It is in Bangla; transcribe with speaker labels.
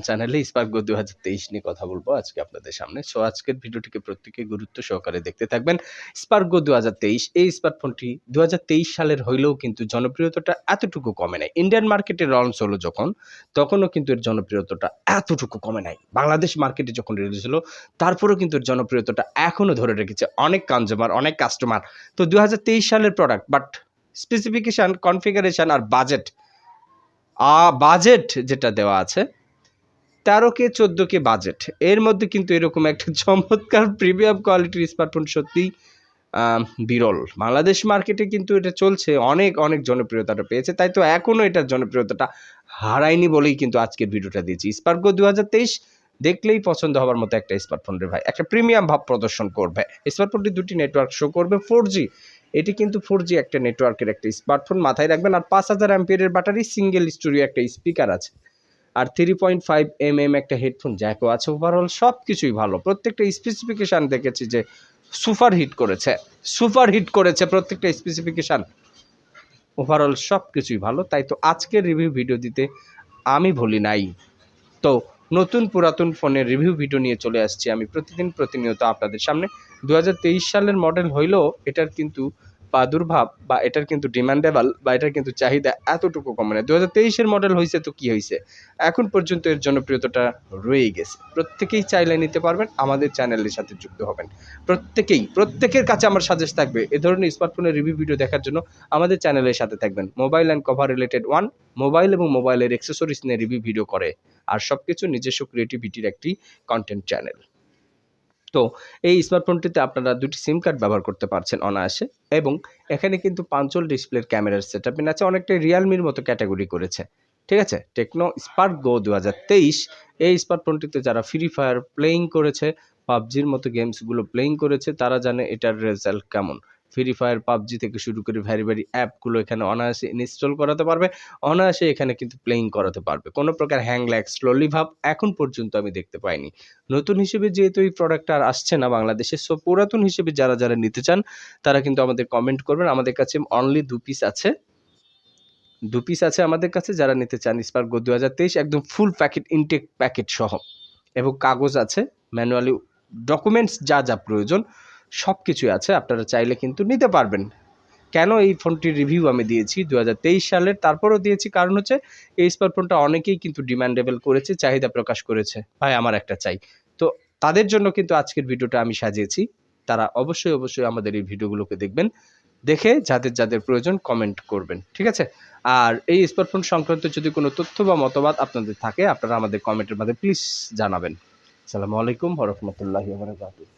Speaker 1: চ্যানেলে স্পার্গো 2023 নিয়ে কথা বলবো আজকে আপনাদের সামনে। সো আজকের ভিডিওটিকে প্রত্যেকে গুরুত্ব সহকারে দেখতে থাকবেন। স্পার্গো 2023 এই স্মার্টফোনটি 2023 সালের হইলেও কিন্তু জনপ্রিয়তাটা এতটুকু কমে নাই। ইন্ডিয়ান মার্কেটে লঞ্চ হলো যখন, তখনও কিন্তু এর জনপ্রিয়তাটা এতটুকু কমে নাই। বাংলাদেশ মার্কেটে যখন রিলিজ হলো, তারপরেও কিন্তু এর জনপ্রিয়তাটা এখনো ধরে রেখেছে অনেক কনজিউমার, অনেক কাস্টমার। তো 2023 সালের প্রোডাক্ট, বাট স্পেসিফিকেশন, কনফিগারেশন আর বাজেট যেটা দেওয়া আছে 13K 14K বাজেট, এর মধ্যে কিন্তু এরকম একটা চমৎকার প্রিমিয়াম কোয়ালিটির স্মার্টফোন সত্যিই বিরল। বাংলাদেশ মার্কেটে কিন্তু এটা চলছে, অনেক অনেক জনপ্রিয়তাটা পেয়েছে, তাই তো এখনও এটার জনপ্রিয়তাটা হারায়নি বলেই কিন্তু আজকের ভিডিওটা দিয়েছি। স্পার্গো 2023 দেখলেই পছন্দ হওয়ার মতো একটা স্মার্টফোন রে ভাই, একটা প্রিমিয়াম ভাব প্রদর্শন করবে। স্মার্টফোনটি দুটি নেটওয়ার্ক শো করবে, 4G, এটি কিন্তু 4G একটা নেটওয়ার্কের একটা স্মার্টফোন, মাথায় রাখবেন। আর 5000 অ্যাম্পিয়ারের ব্যাটারি, সিঙ্গেল স্টোরিও একটা স্পিকার আছে, আর 3.5 mm একটা হেডফোন জ্যাকও আছে। ওভারঅল সব কিছুই ভালো, প্রত্যেকটা স্পেসিফিকেশান দেখেছি যে সুপার হিট করেছে প্রত্যেকটা স্পেসিফিকেশান। ওভারঅল সব কিছুই ভালো, তাই তো আজকের রিভিউ ভিডিও দিতে আমি ভুলি নাই। তো নতুন পুরাতন ফোনের রিভিউ ভিডিও নিয়ে চলে আসছি আমি প্রতিনিয়ত আপনাদের সামনে। 2023 সালের মডেল হইলেও এটার কিন্তু প্রাদুর্ভাব বা এটার কিন্তু ডিমান্ডেবল বা এটার কিন্তু চাহিদা এতটুকু কমে না। 2023-এর মডেল হয়েছে তো কি হয়েছে, এখন পর্যন্ত এর জনপ্রিয়তাটা রয়ে গেছে। প্রত্যেকেই চাইলে নিতে পারবেন, আমাদের চ্যানেলের সাথে যুক্ত হবেন। প্রত্যেকের কাছে আমার সাজেস্ট থাকবে এ ধরনের স্মার্টফোনের রিভিউ ভিডিও দেখার জন্য আমাদের চ্যানেলের সাথে থাকবেন। Mobile and cover related mobile এবং মোবাইলের অ্যাক্সেসরিজ নিয়ে রিভিউ ভিডিও করে, আর সবকিছু নিজস্ব ক্রিয়েটিভিটির একটি কন্টেন্ট চ্যানেল। তো এই স্মার্টফোনটিতে আপনারা দুটি সিম কার্ড ব্যবহার করতে পারছেন অনায়াসে, এবং এখানে কিন্তু পাঞ্চল ডিসপ্লের ক্যামেরার সেটআপ আছে, অনেকটাই রিয়েলমির মতো ক্যাটাগরি করেছে। ঠিক আছে, টেকনো স্পার্গো 2023 এই স্মার্টফোনটিতে যারা ফ্রি ফায়ার প্লেয়িং করেছে, পাবজির মতো গেমসগুলো প্লেয়িং করেছে, তারা জানে এটার রেজাল্ট কেমন। ফ্রি ফায়ার, পাবজি থেকে শুরু করে ভ্যারি অ্যাপগুলো এখানে অনায়াসে ইনস্টল করাতে পারবে, অনায়াসে এখানে কিন্তু প্লেয়িং করাতে পারবে। কোনো প্রকার হ্যাং ল্যাগ, স্লোলি ভাব এখন পর্যন্ত আমি দেখতে পাইনি। নতুন হিসেবে যেহেতু এই প্রোডাক্টটা আর আসছে না বাংলাদেশে, সো পুরাতন হিসেবে যারা নিতে চান তারা কিন্তু আমাদের কমেন্ট করবেন। আমাদের কাছে অনলি 2 পিস আছে আমাদের কাছে। যারা নিতে চান স্পার্গো 2023 একদম ফুল প্যাকেট, ইনটেক প্যাকেট সহ, এবং কাগজ আছে, ম্যানুয়ালি ডকুমেন্টস যা প্রয়োজন সব কিছুই আছে, আপনারা চাইলে কিন্তু নিতে পারবেন। কেন এই ফোনটির রিভিউ আমি দিয়েছি 2023 সালের, তারপরও দিয়েছি কারণ হচ্ছে এই স্মার্টফোনটা অনেকেই কিন্তু ডিমান্ডেবল করেছে, চাহিদা প্রকাশ করেছে, ভাই আমার একটা চাই। তো তাদের জন্য কিন্তু আজকের ভিডিওটা আমি সাজিয়েছি। তারা অবশ্যই আমাদের এই ভিডিওগুলোকে দেখবেন, দেখে যাদের প্রয়োজন কমেন্ট করবেন, ঠিক আছে? আর এই স্মার্টফোন সংক্রান্ত যদি কোনো তথ্য বা মতবাদ আপনাদের থাকে, আপনারা আমাদের কমেন্টের মাধ্যমে প্লিজ জানাবেন। আসসালামু আলাইকুম ওয়া রাহমাতুল্লাহি ওয়া বারাকাতুহু।